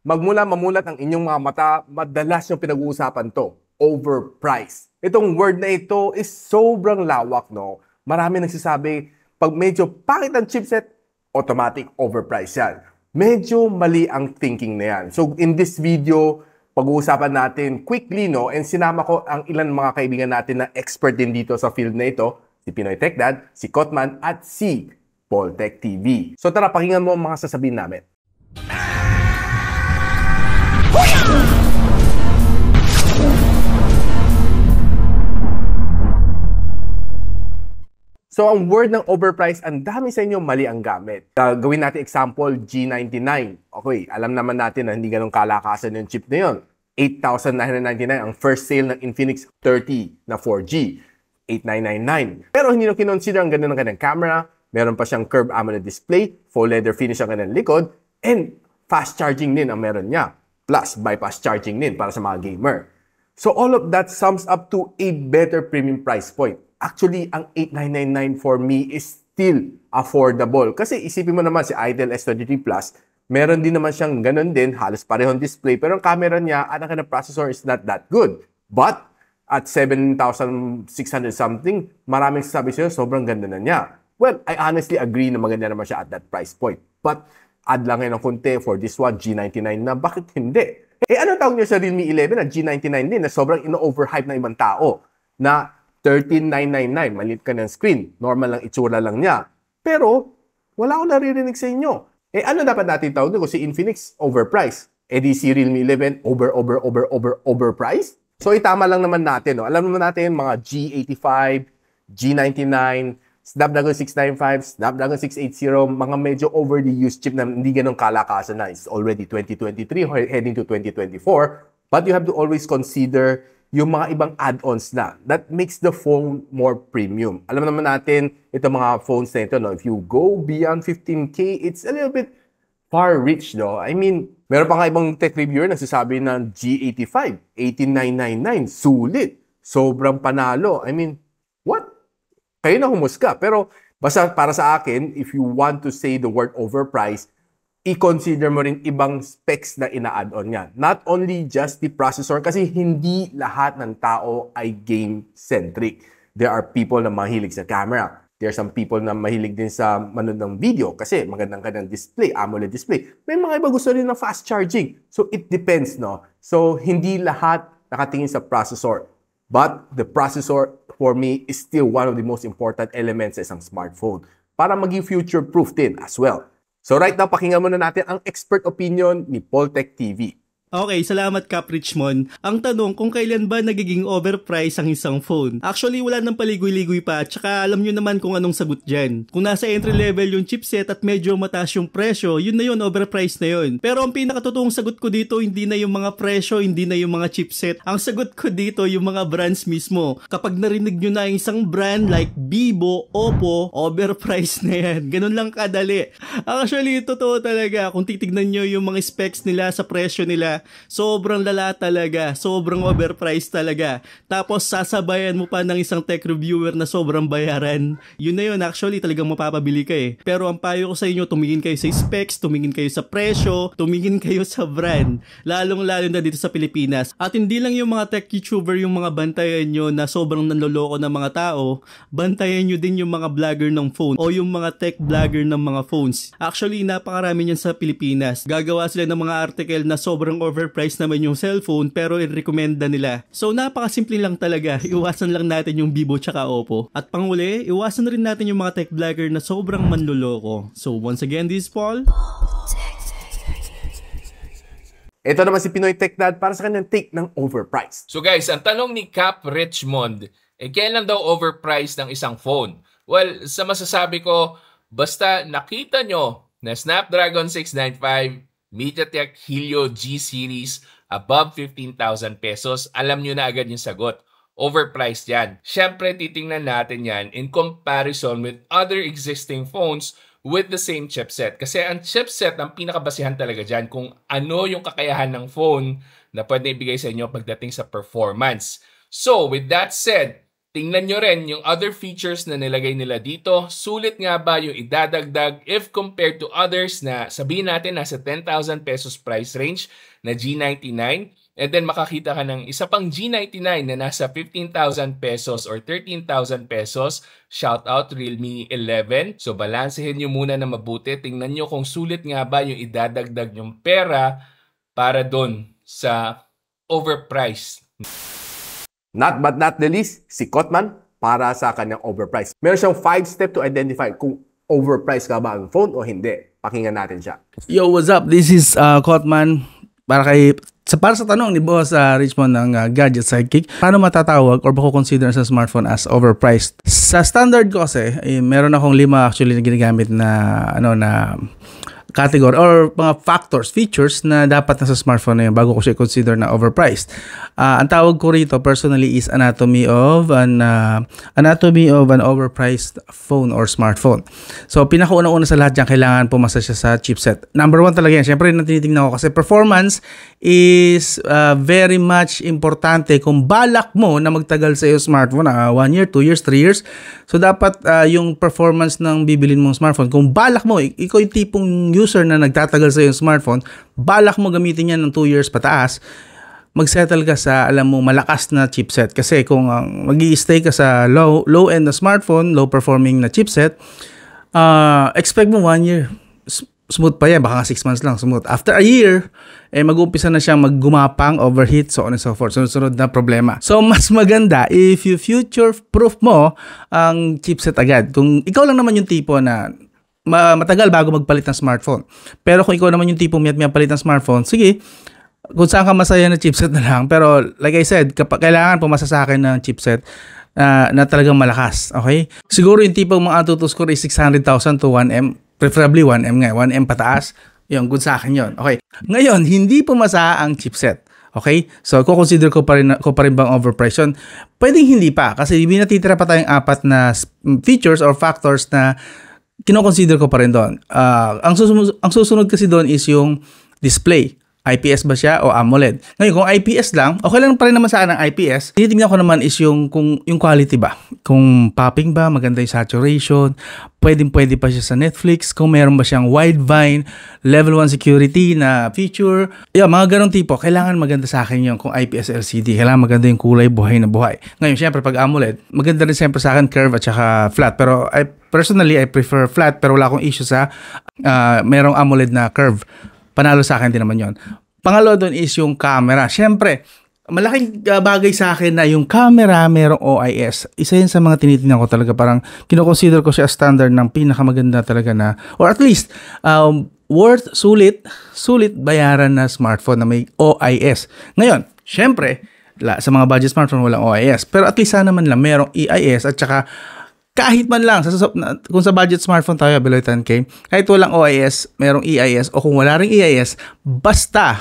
Magmula mamulat ang inyong mga mata, madalas yung pinag-uusapan to, overpriced. Itong word na ito is sobrang lawak, no? Marami nagsasabi, pag medyo pangit ang chipset, automatic overpriced yan. Medyo mali ang thinking na yan. So in this video, pag-uusapan natin quickly, no? And sinama ko ang ilan mga kaibigan natin na expert din dito sa field na ito, si Pinoy Tech Dad, si Kotman, at si Paul Tech TV. So tara, pakinggan mo ang mga sasabihin namin. So, ang word ng overpriced, ang dami sa inyo mali ang gamit. Gawin natin example, G99. Okay, alam naman natin na hindi ganun kalakasan yung chip na yun. 8,999 ang first sale ng Infinix 30 na 4G. 8,999. Pero hindi nyo kinonsider ang ganda ng kanyang camera. Meron pa siyang curved AMOLED display, full leather finish ang kanyang likod, and fast charging din ang meron niya. Plus, bypass charging din para sa mga gamer. So, all of that sums up to a better premium price point. Actually, ang 8,999 for me is still affordable. Kasi isipin mo naman si Idol S23 Plus, meron din naman siyang ganun din, halos parehong display, pero ang camera niya at ang kanyang processor is not that good. But, at 7,600 something, maraming sasabi sa'yo, sobrang ganda na niya. Well, I honestly agree na maganda naman siya at that price point. But, add lang ngayon ng konti for this one, G99 na, bakit hindi? Ano tawag niyo sa Realme 11 na G99 din na sobrang ino-overhype ng ibang tao na 13,999, maliit ka ng screen. Normal lang itsura lang niya. Pero, wala akong naririnig sa inyo. Ano dapat natin tawag kung si Infinix overpriced? Di si Realme 11 overpriced? So, itama lang naman natin. No? Alam naman natin mga G85, G99, Snapdragon 695, Snapdragon 680, mga medyo overly used chip na hindi ganun kalakasan na. It's already 2023, heading to 2024. But you have to always consider yung mga ibang add-ons na. That makes the phone more premium. Alam naman natin, itong mga phones na ito, no? If you go beyond 15K, it's a little bit far-reach, no? I mean, meron pa nga ibang tech reviewer na nagsasabi ng G85, 18,999, sulit. Sobrang panalo. I mean, what? Kayo na humusga. Pero, basta para sa akin, if you want to say the word overpriced, i-consider mo rin ibang specs na ina-add-on niya. Not only just the processor, kasi hindi lahat ng tao ay game-centric. There are people na mahilig sa camera. There are some people na mahilig din sa manood ng video kasi magandang kanyang display, AMOLED display. May mga iba gusto rin ng fast charging. So, it depends, no? So, hindi lahat nakatingin sa processor. But the processor, for me, is still one of the most important elements sa isang smartphone para maging future-proof din as well. So right now, pakinggan muna natin ang expert opinion ni Paul Tech TV. Okay, salamat Cap Richmond. Ang tanong kung kailan ba nagiging overpriced ang isang phone? Actually, wala nang paligoy-ligoy pa at saka alam nyo naman kung anong sagot dyan. Kung nasa entry level yung chipset at medyo mataas yung presyo, yun na yun, overpriced na yun. Pero ang pinakatotoong sagot ko dito, hindi na yung mga presyo, hindi na yung mga chipset. Ang sagot ko dito, yung mga brands mismo. Kapag narinig nyo na yung isang brand like Vivo, Oppo, overpriced na yan. Ganun lang kadali. Actually, totoo talaga. Kung titignan nyo yung mga specs nila sa presyo nila, sobrang lala talaga, sobrang overpriced talaga. Tapos sasabayan mo pa ng isang tech reviewer na sobrang bayaran. Yun na yun, actually talagang mapapabili ka eh. Pero ang payo ko sa inyo, tumingin kayo sa specs, tumingin kayo sa presyo, tumingin kayo sa brand. Lalong-lalo na dito sa Pilipinas. At hindi lang yung mga tech YouTuber yung mga bantayan nyo na sobrang nanloloko ng mga tao, bantayan nyo din yung mga vlogger ng phone o yung mga tech vlogger ng mga phones. Actually, napakarami niyan sa Pilipinas. Gagawa sila ng mga article na sobrang overpriced naman yung cellphone pero i-recommenda nila. So napakasimple lang talaga, iwasan lang natin yung Vivo tsaka Oppo. At panguli, iwasan rin natin yung mga tech vlogger na sobrang manloloko. So once again, this is Paul. Ito naman si Pinoy Tech Dad para sa kanyang take ng overpriced. So guys, ang tanong ni Cap Richmond, kailan daw overpriced ng isang phone? Well, sa masasabi ko, basta nakita nyo na Snapdragon 695, MediaTek Helio G series above 15,000 pesos, alam nyo na agad yung sagot. Overpriced yan. Siyempre, titingnan natin yan in comparison with other existing phones with the same chipset. Kasi ang chipset, ang pinakabasihan talaga dyan kung ano yung kakayahan ng phone na pwede ibigay sa inyo pagdating sa performance. So, with that said, tingnan nyo rin yung other features na nilagay nila dito. Sulit nga ba yung idadagdag if compared to others na sabihin natin nasa 10,000 pesos price range na G99? And then makakita ka ng isa pang G99 na nasa 15,000 pesos or 13,000 pesos. Shout out Realme 11. So balansehin nyo muna na mabuti. Tingnan nyo kung sulit nga ba yung idadagdag yung pera para doon sa overpriced. Not but not the least, si Kotman para sa kanyang overpriced. Meron siyang 5-step to identify kung overpriced ka ba ang phone o hindi. Pakinggan natin siya. Yo, what's up? This is Kotman. Para sa tanong ni Boss Richmond ng Gadget Sidekick, paano matatawag or bako consider sa smartphone as overpriced? Sa standard ko kasi, meron akong 5 actually na ginagamit na category or mga factors, features na dapat na sa smartphone na yun bago ko siya consider na overpriced. Ang tawag ko rito personally is anatomy of an overpriced phone or smartphone. So pinakauna-una sa lahat diyan, kailangan pumasa siya sa chipset. Number 1 talaga yan. Syempre tinitingnan ko kasi performance is very much importante kung balak mo na magtagal sa iyo smartphone 1 year, 2 years, 3 years. So dapat yung performance ng bibilin mong smartphone, kung balak mo, ikaw yung tipong user na nagtatagal sa yung smartphone, balak mo gamitin yan ng 2 years pataas, mag-settle ka sa, alam mo, malakas na chipset. Kasi kung mag-i-stay ka sa low-end na smartphone, low-performing na chipset, expect mo 1 year. Smooth pa yan, baka nga 6 months lang, smooth. After a year, mag-uumpisa na siyang maggumapang, overheat, so on and so forth. Sunod-sunod na problema. So, mas maganda if you future-proof mo ang chipset agad. Kung ikaw lang naman yung tipo na matagal bago magpalit ng smartphone. Pero kung ikaw naman yung tipong miyat-miyat palit ng smartphone, sige, kung saan ka masaya na chipset na lang. Pero like I said, kailangan pumasa sa akin ng chipset na talagang malakas. Okay? Siguro yung tipong mga AnTuTu score is 600,000 to 1M. Preferably 1M nga. 1M pataas. Yung good sa akin yun. Okay? Ngayon, hindi pumasa ang chipset. Okay? So, consider ko pa rin bang overpriced yun? Pwedeng hindi pa. Kasi natitira pa tayong 4 na features or factors na kino-consider ko pa rin doon. Ang susunod kasi doon is yung display. IPS ba siya o AMOLED? Ngayon, kung IPS lang, okay lang pa rin naman sa akin ang IPS. Tinitingnan ko naman is yung quality ba? Kung popping ba, maganda yung saturation, pwede pa siya sa Netflix, kung meron ba siyang widevine, level 1 security na feature. Yeah, mga ganong tipo. Kailangan maganda sa akin yung kung IPS LCD. Kailangan maganda yung kulay, buhay na buhay. Ngayon, syempre, pag AMOLED, maganda rin syempre sa akin curve at saka flat. Pero personally, I prefer flat, pero wala akong issue sa merong AMOLED na curve. Panalo sa akin din naman yon. Pangalawa doon is yung camera. Siyempre, malaking bagay sa akin na yung camera merong OIS. Isa yun sa mga tinitingnan ko talaga. Parang kinoconsider ko siya standard ng pinakamaganda talaga na, or at least, sulit bayaran na smartphone na may OIS. Ngayon, siyempre, sa mga budget smartphone walang OIS. Pero at least sana man lang merong EIS at saka kahit man lang, kung sa budget smartphone tayo, below 10K, kahit walang OIS, merong EIS, o kung wala ring EIS, basta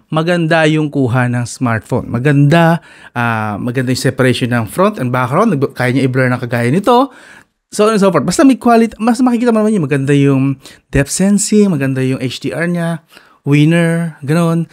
maganda yung kuha ng smartphone. Maganda yung separation ng front and background, kaya niya i-blur na kagaya nito, so on and so forth. Basta may quality, mas makikita mo naman yun, maganda yung depth sensing, maganda yung HDR niya, winner, ganoon.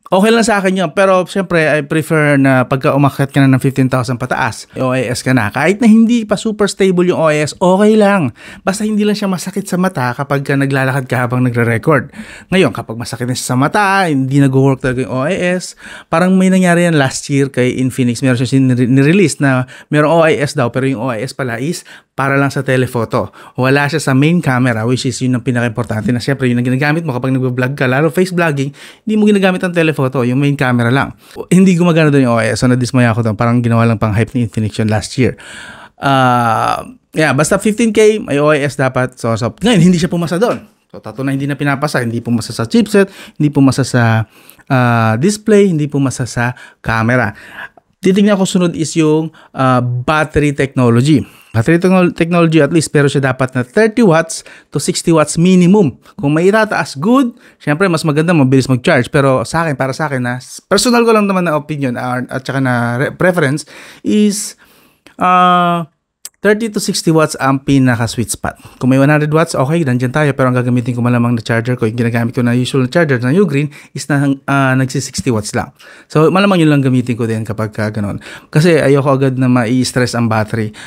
Okay lang sa akin yun, pero syempre I prefer na pagka umakyat ka na ng 15,000 pataas, OIS ka na. Kahit na hindi pa super stable yung OIS, okay lang. Basta hindi lang siya masakit sa mata kapag ka naglalakad ka habang nagre-record. Ngayon, kapag masakit na siya sa mata, hindi nag-work talaga yung OIS, parang may nangyari yan last year kay Infinix. Meron siya nirelease na merong OIS daw, pero yung OIS pala is para lang sa telephoto. Wala siya sa main camera, which is yun ang pinaka-importante na syempre yun ang ginagamit mo kapag nag-vlog ka, lalo face vlogging, hindi mo ginagamit ang telephoto, yung main camera lang. Hindi gumagana doon yung OIS, so nadismaya ako doon, parang ginawa lang pang hype ni Infinix yun last year. Basta 15K, may OIS dapat. So ngayon, hindi siya pumasa doon. So tato na hindi na pinapasa, hindi pumasa sa chipset, hindi pumasa sa display, hindi pumasa sa camera. Titingnan ko sunod is yung battery technology. Battery technology, at least pero siya dapat na 30 watts to 60 watts minimum. Kung may itataas, good. Siyempre, mas maganda, mabilis mag-charge. Pero para sa akin, na personal ko lang naman na opinion at saka na preference is 30 to 60 watts ang pinaka-sweet spot. Kung may 100 watts, okay, nandyan tayo. Pero ang gagamitin ko malamang na charger ko, yung ginagamit ko na usual charger na Ugreen, is na nagsi-60 watts lang. So, malamang yun lang gamitin ko din kapag ganun. Kasi ayoko agad na mai-stress ang battery.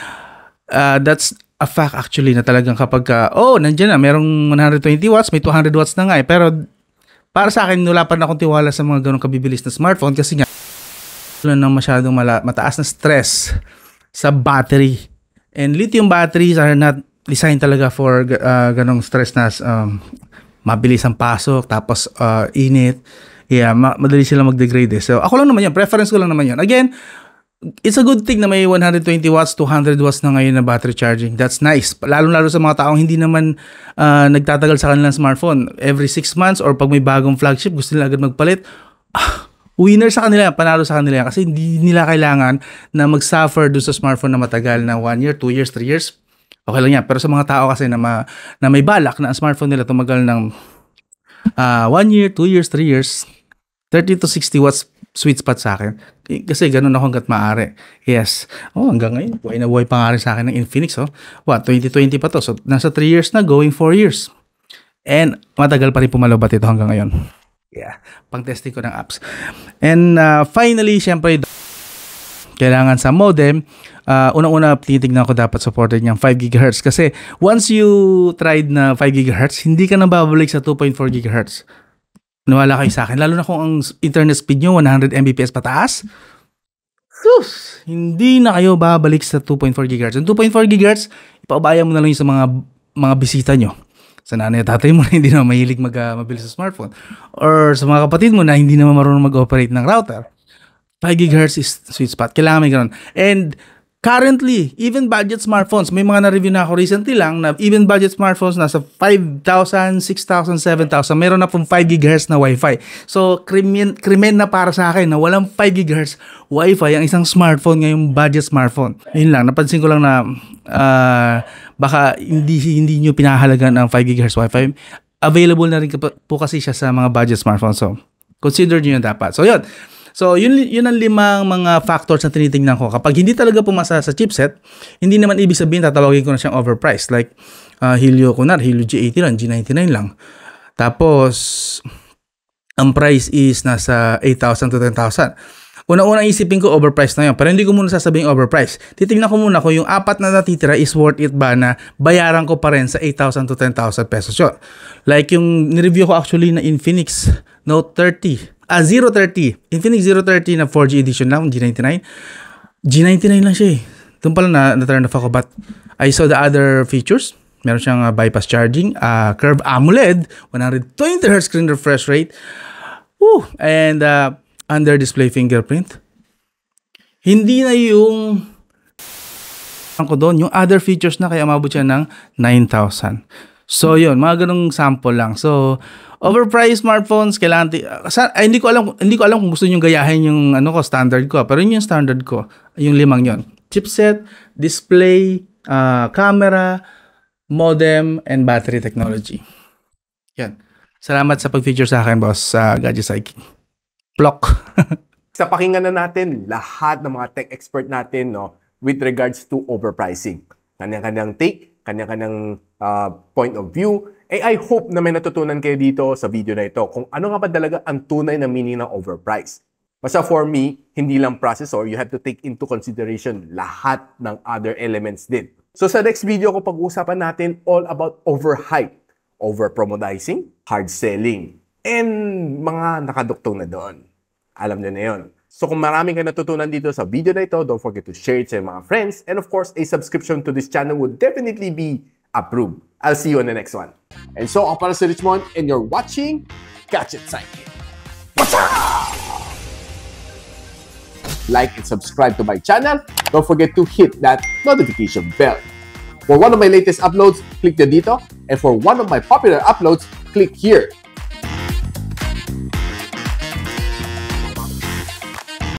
That's a fact actually na talagang kapag, nandyan na, merong 120 watts, may 200 watts na nga eh. Pero, para sa akin, wala pa na akong tiwala sa mga ganun kabibilis na smartphone kasi nga, wala nang masyadong mataas na stress sa battery. And lithium batteries are not designed talaga for ganong stress na mabilis ang pasok, tapos init. Yeah, madali sila mag-degrade eh. So, ako lang naman yan. Preference ko lang naman yan. Again, it's a good thing na may 120 watts, 200 watts na ngayon na battery charging. That's nice. Lalo-lalo sa mga taong hindi naman nagtatagal sa kanilang smartphone. Every 6 months or pag may bagong flagship, gusto nila agad magpalit. Winner sa kanila, panalo sa kanila kasi hindi nila kailangan na mag-suffer doon sa smartphone na matagal na 1 year, 2 years, 3 years. Okay lang yan. Pero sa mga tao kasi na may balak na ang smartphone nila tumagal ng 1 year, 2 years, 3 years, 30 to 60 watts sweet spot sa akin. Kasi ganun ako hanggat maaari. Yes. Hanggang ngayon, buhay na buhay pa nga rin sa akin ng Infinix. 2020 pa to. So, nasa 3 years na, going 4 years. And matagal pa rin pumalobat ito hanggang ngayon. Yeah, pang-testing ko ng apps. And finally, syempre, kailangan sa modem, unang-una tinitignan ko dapat supported niyang 5 GHz. Kasi once you tried na 5 GHz, hindi ka na babalik sa 2.4 GHz. Nawala kayo sa akin. Lalo na kung ang internet speed nyo 100 Mbps pataas, hindi na kayo babalik sa 2.4 GHz. Yung 2.4 GHz, ipaubaya mo na lang yung sa mga bisita nyo. Sa nanay at tatay mo na hindi naman mahilig mabilis sa smartphone. Or sa mga kapatid mo na hindi naman marunong mag-operate ng router. 5 GHz is sweet spot. Kailangan may ganun. And currently, even budget smartphones, may mga na-review na ako recently lang na even budget smartphones nasa 5,000, 6,000, 7,000, meron na pong 5 GHz na Wi-Fi. So, krimen na para sa akin na walang 5 GHz Wi-Fi ang isang smartphone ngayong budget smartphone. Yun lang, napansin ko lang na baka hindi nyo pinahalagan ang 5 GHz Wi-Fi. Available na rin po kasi siya sa mga budget smartphone. So, consider nyo yun dapat. So, yun. So, yun ang 5 mga factors na tinitingnan ko. Kapag hindi talaga pumasa sa chipset, hindi naman ibig sabihin tatawagin ko na siyang overpriced. Like, Helio G80 lang, G99 lang. Tapos, ang price is nasa 8,000 to 10,000. Una-una isipin ko overpriced na yun. Pero hindi ko muna sasabing overpriced. Titignan ko muna kung yung 4 na natitira is worth it ba na bayaran ko pa rin sa 8,000 to 10,000 pesos yun. Like yung nireview ko actually na Infinix Note 030. Infinix 030 na 4G edition lang, G99. G99 lang siya eh. Doon pala na-turn off ako. But I saw the other features. Meron siyang bypass charging, curved AMOLED, 120Hz screen refresh rate, and under display fingerprint. Hindi na yung ko doon, yung other features na kaya umabot siya ng 9,000. So yun, mga ganung sample lang. So overpriced smartphones kailangan hindi ko alam kung gusto niyo gayahin yung standard ko, pero yun yung standard ko, yung 5 yon. Chipset, display, camera, modem, and battery technology. Yan. Salamat sa pag-feature sa akin, boss, sa Gadget Sidekick. Plok. Sa pakinggan na natin lahat ng mga tech expert natin with regards to overpricing. Kanya-kanyang take, kanya-kanyang point of view. I hope na may natutunan kayo dito sa video na ito kung ano nga ba talaga ang tunay na meaning ng overprice. Basta for me, hindi lang processor, you have to take into consideration lahat ng other elements din. So sa next video ko pag-uusapan natin all about overhype, overpromodizing, hard selling, and mga nakaduktong na doon. Alam nyo na yun. So kung maraming kayo natutunan dito sa video na ito, don't forget to share it sa mga friends. And of course, a subscription to this channel would definitely be approved. I'll see you on the next one. And so, ako pala si Richmond and you're watching Gadget Sidekick. What's up? Like and subscribe to my channel. Don't forget to hit that notification bell. For one of my latest uploads, click the dito. And for one of my popular uploads, click here.